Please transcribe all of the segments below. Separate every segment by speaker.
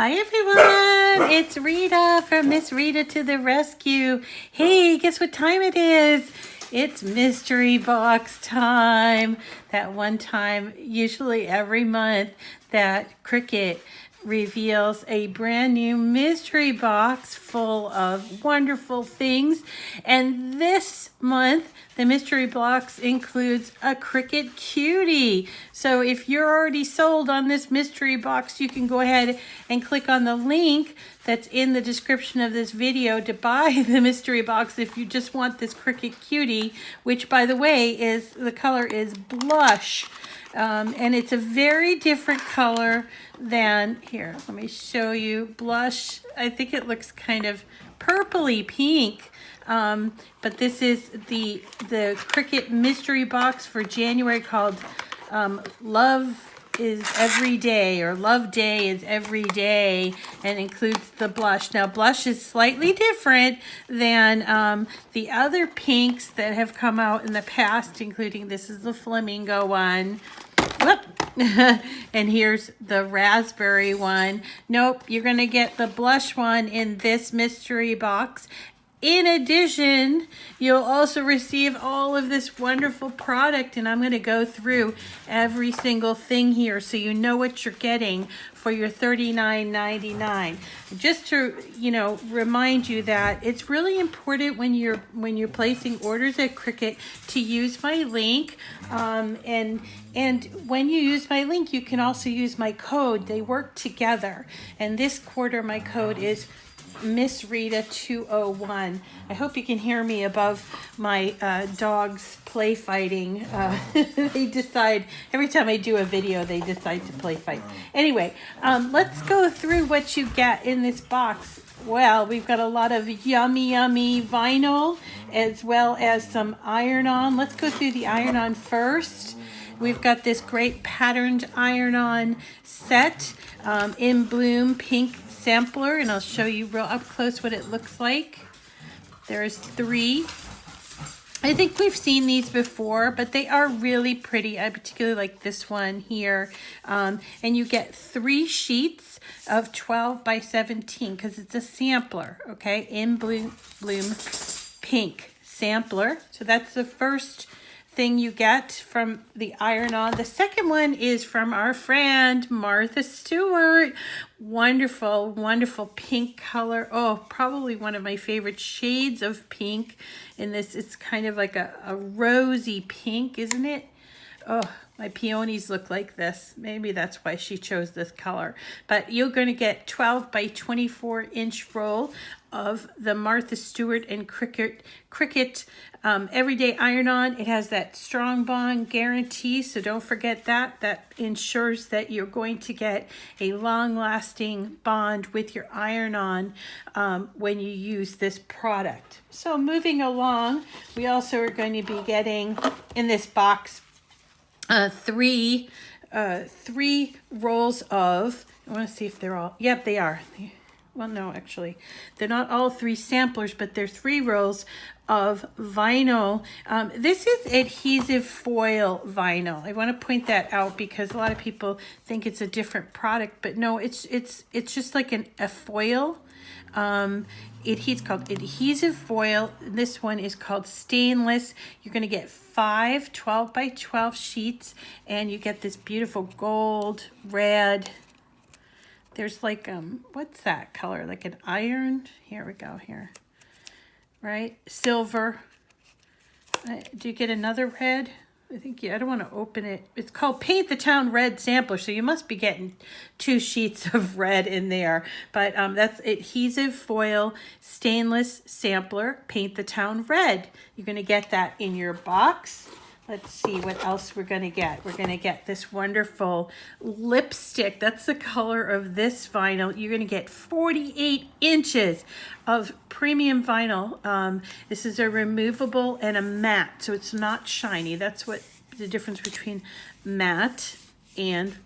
Speaker 1: Hi everyone, it's Rita from Miss Rita to the Rescue. Hey, guess what time it is? It's mystery box time. That one time, usually every month, that Cricut reveals a brand new mystery box full of wonderful things. And this month, the mystery box includes a Cricut Cutie. So if you're already sold on this mystery box, you can go ahead and click on the link that's in the description of this video to buy the mystery box if you just want this Cricut Cutie, which by the way is, the color is Blush. And it's a very different color than, here, let me show you, Blush. I think it looks kind of purpley pink. But this is the Cricut mystery box for January called Love is Every Day, or Love Day is Every Day, and includes the blush. Now, blush is slightly different than the other pinks that have come out in the past, including this is the flamingo one. Whoop. And here's the raspberry one. Nope, you're going to get the blush one in this mystery box. In addition, you'll also receive all of this wonderful product, and I'm going to go through every single thing here so you know what you're getting for your $39.99. Just to, remind you that it's really important when you're placing orders at Cricut to use my link, and when you use my link, you can also use my code. They work together, and this quarter my code is Miss Rita 201. I hope you can hear me above my dogs play fighting. They decide, every time I do a video, they decide to play fight. Anyway, let's go through what you get in this box. Well, we've got a lot of yummy vinyl, as well as some IronOn. Let's go through the IronOn first. We've got this great patterned IronOn set in Bloom pink sampler, and I'll show you real up close what it looks like. There's 3. I think we've seen these before, but they are really pretty. I particularly like this one here. And you get 3 sheets of 12 by 17 because it's a sampler, okay? In Bloom pink sampler. So that's the first thing you get from the IronOn. The second one is from our friend Martha Stewart. Wonderful, wonderful pink color. Oh, probably one of my favorite shades of pink in this. It's kind of like a rosy pink, isn't it? Oh, my peonies look like this. Maybe that's why she chose this color. But you're going to get 12 by 24 inch roll of the Martha Stewart and Cricut Everyday IronOn. It has that strong bond guarantee, so don't forget that. That ensures that you're going to get a long-lasting bond with your IronOn when you use this product. So moving along, we also are going to be getting in this box 3 rolls of, I want to see if they're all, yep, they are. Well, no, actually, they're not all 3 samplers, but they're 3 rolls of vinyl. This is adhesive foil vinyl. I want to point that out because a lot of people think it's a different product, but no, it's just like a foil. It's called adhesive foil. This one is called stainless. You're going to get 5 12 by 12 sheets, and you get this beautiful gold, red. There's like, what's that color? Like an iron? Here we go, here. Right? Silver. Do you get another red? I think, yeah, I don't want to open it. It's called Paint the Town Red Sampler, so you must be getting 2 sheets of red in there. But that's adhesive foil stainless sampler, Paint the Town Red. You're going to get that in your box. Let's see what else we're going to get. We're going to get this wonderful lipstick. That's the color of this vinyl. You're going to get 48 inches of premium vinyl. This is a removable and a matte, so it's not shiny. That's what the difference between matte and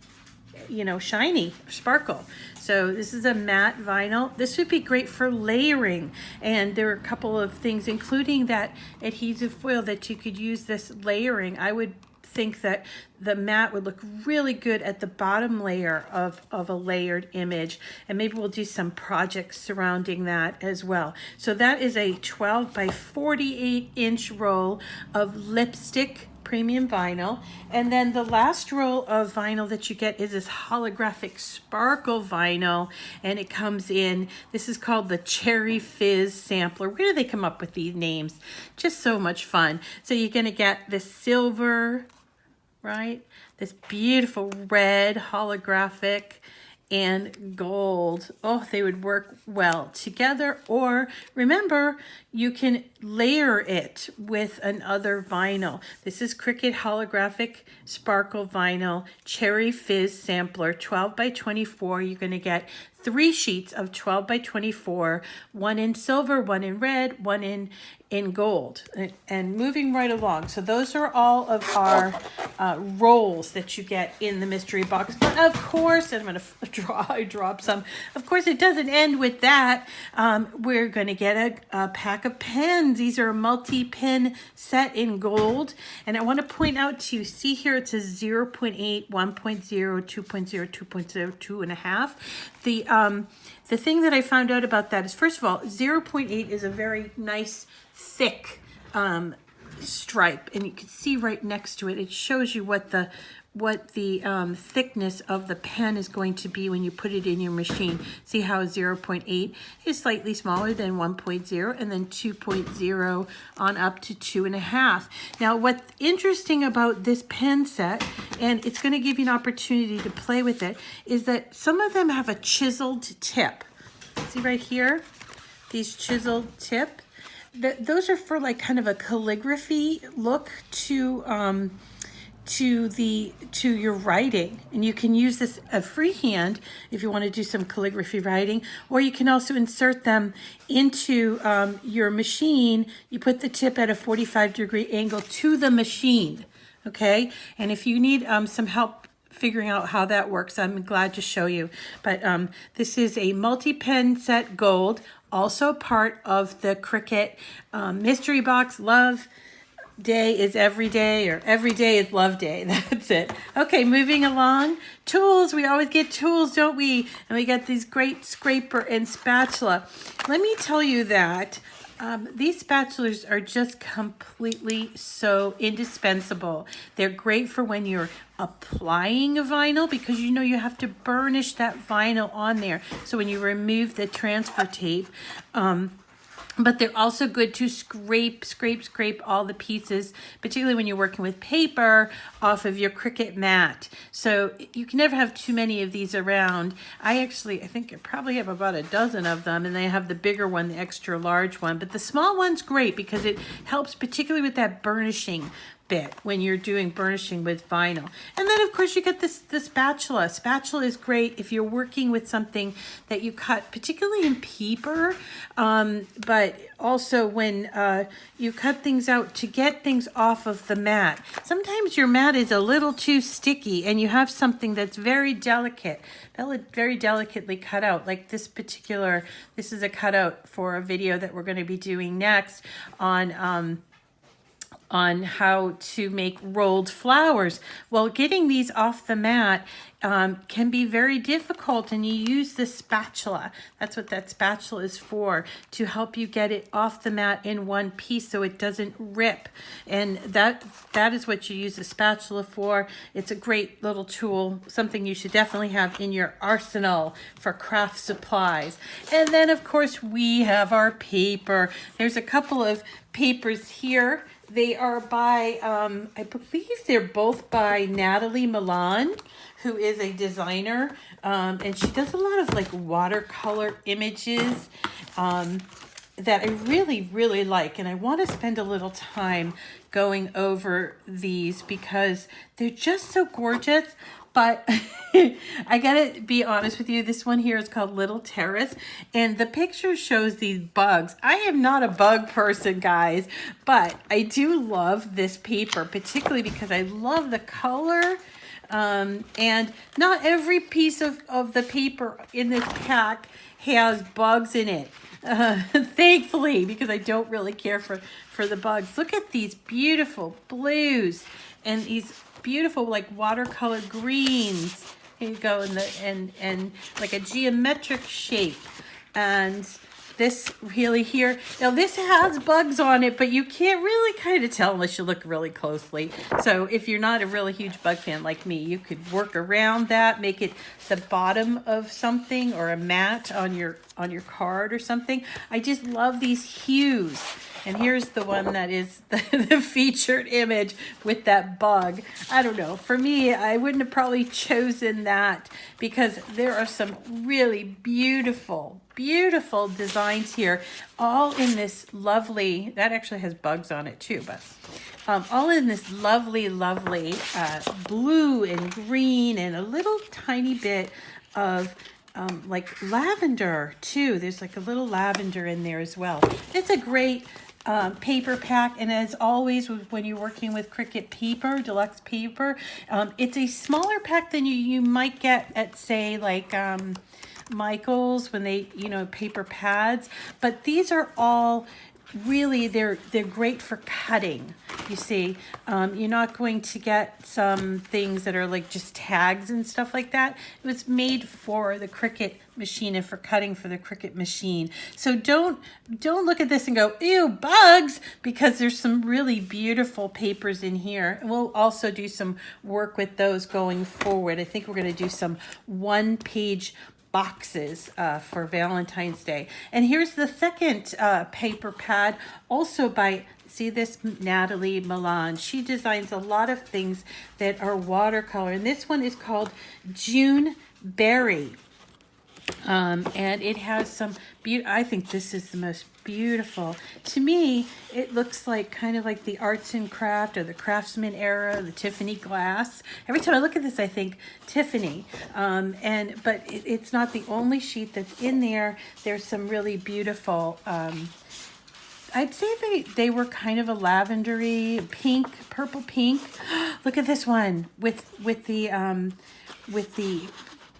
Speaker 1: shiny, sparkle. So this is a matte vinyl. This would be great for layering. And there are a couple of things, including that adhesive foil, that you could use this layering. I would think that the matte would look really good at the bottom layer of a layered image. And maybe we'll do some projects surrounding that as well. So that is a 12 by 48 inch roll of lipstick premium vinyl. And then the last roll of vinyl that you get is this holographic sparkle vinyl, and it comes in, this is called the Cherry Fizz sampler. Where do they come up with these names? Just so much fun. So you're going to get this silver, right? This beautiful red holographic and gold. Oh, they would work well together. Or remember, you can layer it with another vinyl. This is Cricut Holographic Sparkle Vinyl Cherry Fizz Sampler, 12 by 24. You're going to get 3 sheets of 12 by 24, one in silver, one in red, one in gold, and moving right along. So those are all of our rolls that you get in the mystery box. But of course, and I'm going to drop some. Of course, it doesn't end with that. We're going to get a pack of pens. These are a multi-pen set in gold. And I want to point out to you, see here, it says 0.8, 1.0, 2.0, 2.0, 2.5. The thing that I found out about that is, first of all, 0.8 is a very nice, thick stripe, and you can see right next to it, it shows you what the thickness of the pen is going to be when you put it in your machine. See how 0.8 is slightly smaller than 1.0, and then 2.0 on up to 2.5. Now, what's interesting about this pen set, and it's going to give you an opportunity to play with it, is that some of them have a chiseled tip. See right here? These chiseled tip. Those are for like kind of a calligraphy look to your writing, and you can use this freehand if you want to do some calligraphy writing, or you can also insert them into your machine. You put the tip at a 45-degree angle to the machine, okay? And if you need some help figuring out how that works, I'm glad to show you. But this is a multi-pen set gold, also part of the Cricut Mystery Box. Love Day is every day, or every day is love day. That's it. Okay, moving along. Tools. We always get tools, don't we? And we got these great scraper and spatula. Let me tell you that these spatulas are just completely so indispensable. They're great for when you're applying a vinyl, because you know you have to burnish that vinyl on there. So when you remove the transfer tape, but they're also good to scrape all the pieces, particularly when you're working with paper, off of your Cricut mat. So you can never have too many of these around. I think I probably have about a dozen of them, and they have the bigger one, the extra large one. But the small one's great because it helps particularly with that burnishing bit when you're doing burnishing with vinyl. And then of course you get the spatula. Spatula is great if you're working with something that you cut, particularly in paper, but also when you cut things out to get things off of the mat. Sometimes your mat is a little too sticky and you have something that's very delicate, very delicately cut out, like this is a cutout for a video that we're going to be doing next on how to make rolled flowers. Well, getting these off the mat can be very difficult, and you use the spatula. That's what that spatula is for, to help you get it off the mat in one piece so it doesn't rip. And that is what you use the spatula for. It's a great little tool, something you should definitely have in your arsenal for craft supplies. And then of course we have our paper. There's a couple of papers here. They are by, I believe they're both by Natalie Malan, who is a designer, and she does a lot of like watercolor images that I really, really like. And I want to spend a little time going over these because they're just so gorgeous. But I gotta be honest with you, this one here is called Little Terrace, and the picture shows these bugs. I am not a bug person, guys, but I do love this paper, particularly because I love the color. And not every piece of the paper in this pack has bugs in it. Thankfully, because I don't really care for the bugs. Look at these beautiful blues and these beautiful like watercolor greens. Here you go, and like a geometric shape. And this really here, now this has bugs on it, but you can't really kind of tell unless you look really closely. So if you're not a really huge bug fan like me, you could work around that, make it the bottom of something or a mat on your card or something. I just love these hues. And here's the one that is the featured image with that bug. I don't know. For me, I wouldn't have probably chosen that because there are some really beautiful, beautiful designs here, all in this lovely, that actually has bugs on it too, but all in this lovely, lovely blue and green and a little tiny bit of like lavender too. There's like a little lavender in there as well. It's a great paper pack, and as always when you're working with Cricut paper, Deluxe paper, it's a smaller pack than you might get at, say, like Michael's when they, you know, paper pads, but these are all really, they're great for cutting. You see, you're not going to get some things that are like just tags and stuff like that. It was made for the Cricut machine and for cutting for the Cricut machine. So don't look at this and go, ew, bugs, because there's some really beautiful papers in here. And we'll also do some work with those going forward. I think we're going to do some one-page boxes for Valentine's Day. And here's the second paper pad, also by, see this, Natalie Malan. She designs a lot of things that are watercolor, and this one is called Juneberry. And it has some I think this is the most beautiful. To me, it looks like kind of like the arts and craft or the craftsman era, the Tiffany glass. Every time I look at this, I think Tiffany. But it's not the only sheet that's in there. There's some really beautiful, I'd say they were kind of a lavendery pink, purple pink. Look at this one with the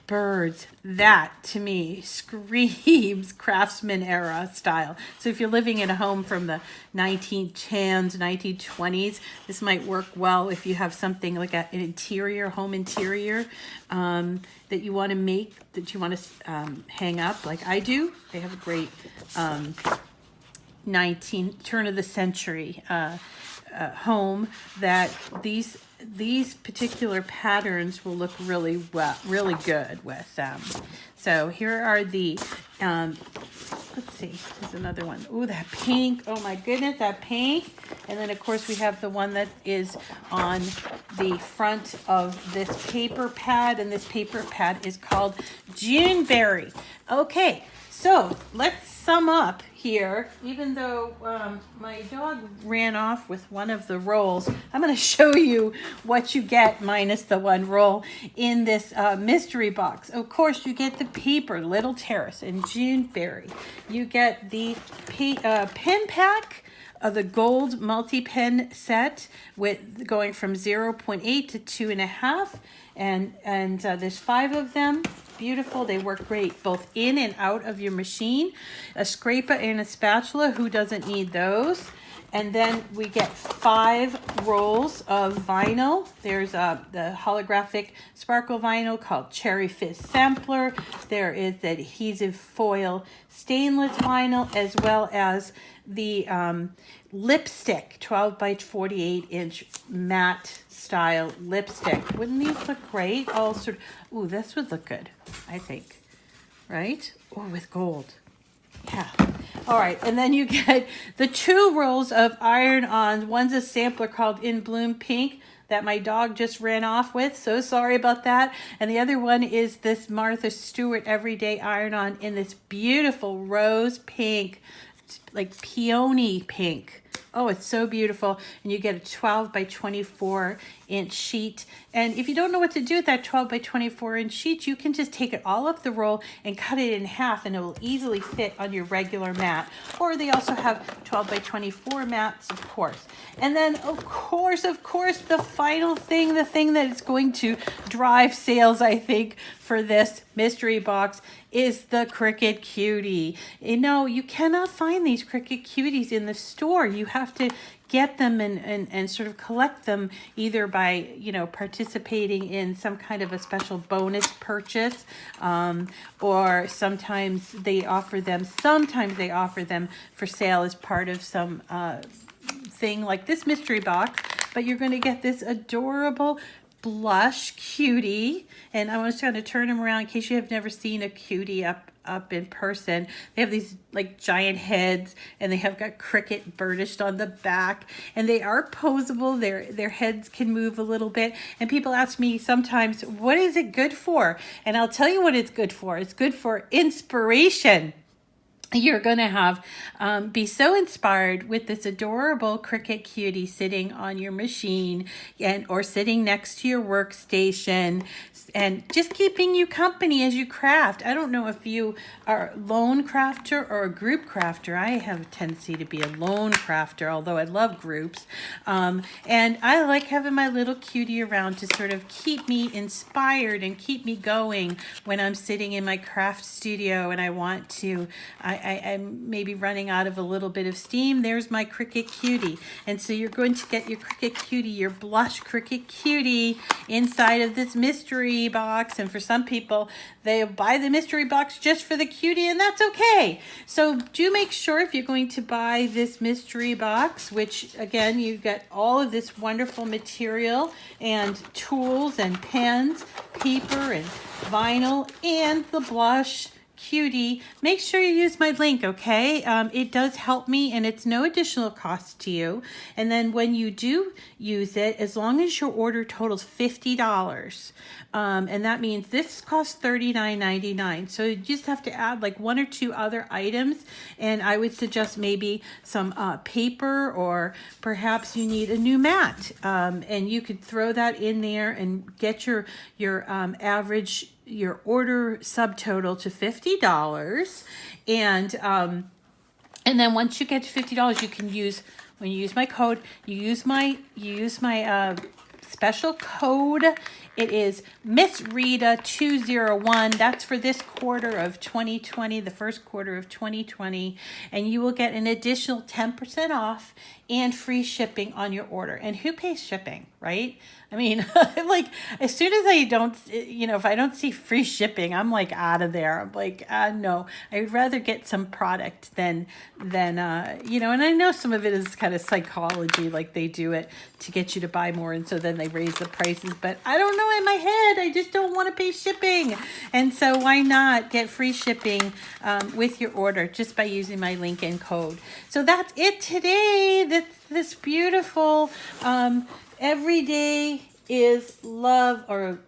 Speaker 1: birds. That to me screams craftsman era style. So if you're living in a home from the 1910s, 1920s, this might work well if you have something like an interior, home interior that you want to make, that you want to hang up like I do. They have a great turn of the century home that these particular patterns will look really good with them. So here are the, let's see, there's another one. Ooh, that pink, oh my goodness, that pink. And then of course we have the one that is on the front of this paper pad, and this paper pad is called Juneberry. Okay, so let's sum up here. Even though my dog ran off with one of the rolls, I'm going to show you what you get minus the one roll in this mystery box. Of course, you get the paper, Little Terrace and Juneberry. You get the pen pack of the gold multi-pen set with going from 0.8 to 2.5, and there's 5 of them. Beautiful. They work great both in and out of your machine. A scraper and a spatula. Who doesn't need those? And then we get 5 rolls of vinyl. There's the holographic sparkle vinyl called Cherry Fizz Sampler. There is the adhesive foil stainless vinyl, as well as the lipstick 12 by 48 inch matte style lipstick. Wouldn't these look great? All sort of, ooh, this would look good, I think, right? Or with gold. Yeah. All right, and then you get the 2 rolls of IronOn. One's a sampler called In Bloom Pink that my dog just ran off with. So sorry about that. And the other one is this Martha Stewart Everyday IronOn in this beautiful rose pink, like peony pink. Oh, it's so beautiful. And you get a 12 by 24 inch sheet. And if you don't know what to do with that 12 by 24 inch sheet, you can just take it all off the roll and cut it in half, and it will easily fit on your regular mat. Or they also have 12 by 24 mats, of course. And then, of course, the final thing, the thing that is going to drive sales, I think, for this mystery box is the Cricut Cutie. You know, you cannot find these Cricut Cuties in the store. You you have to get them and sort of collect them either by, you know, participating in some kind of a special bonus purchase, or sometimes they offer them for sale as part of some thing like this mystery box. But you're going to get this adorable Blush Cutie, and I was trying to turn them around in case you have never seen a cutie up in person. They have these like giant heads, and they have got Cricut burnished on the back, and they are posable. Their heads can move a little bit, and people ask me sometimes, what is it good for? And I'll tell you what it's good for. It's good for inspiration. You're going to have be so inspired with this adorable Cricut Cutie sitting on your machine or sitting next to your workstation, and just keeping you company as you craft. I don't know if you are a lone crafter or a group crafter. I have a tendency to be a lone crafter, although I love groups. And I like having my little cutie around to sort of keep me inspired and keep me going when I'm sitting in my craft studio and I want to, I'm maybe running out of a little bit of steam. There's my Cricut Cutie. And so you're going to get your Cricut Cutie, your Blush Cricut Cutie, inside of this mystery box. And for some people, they buy the mystery box just for the cutie, and that's okay. So do make sure, if you're going to buy this mystery box, which again, you get all of this wonderful material and tools and pens, paper and vinyl, and the Blush Cutie, make sure you use my link, okay? It does help me, and it's no additional cost to you. And then when you do use it, as long as your order totals $50, and that means this costs $39.99. So you just have to add like one or two other items, and I would suggest maybe some paper, or perhaps you need a new mat, and you could throw that in there and get your order subtotal to $50, and then once you get to $50, you can use, when you use my code, you use my special code. It is Miss Rita 201. That's for this quarter of 2020, the first quarter of 2020, and you will get an additional 10% off and free shipping on your order. And who pays shipping, right? I mean, like, as soon as I don't, you know, if I don't see free shipping, I'm like out of there. I'm like, no, I'd rather get some product than you know, and I know some of it is kind of psychology, like they do it to get you to buy more, and so then they raise the prices, but I don't know, in my head, I just don't want to pay shipping. And so why not get free shipping with your order just by using my link and code. So that's it today. This beautiful Every Day is Love, or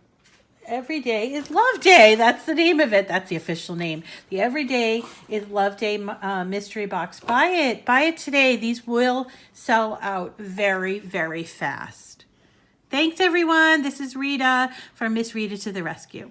Speaker 1: Every Day is Love Day. That's the name of it. That's the official name. The Every Day is Love Day mystery box. Buy it today. These will sell out very, very fast. Thanks, everyone. This is Rita from Miss Rita to the Rescue.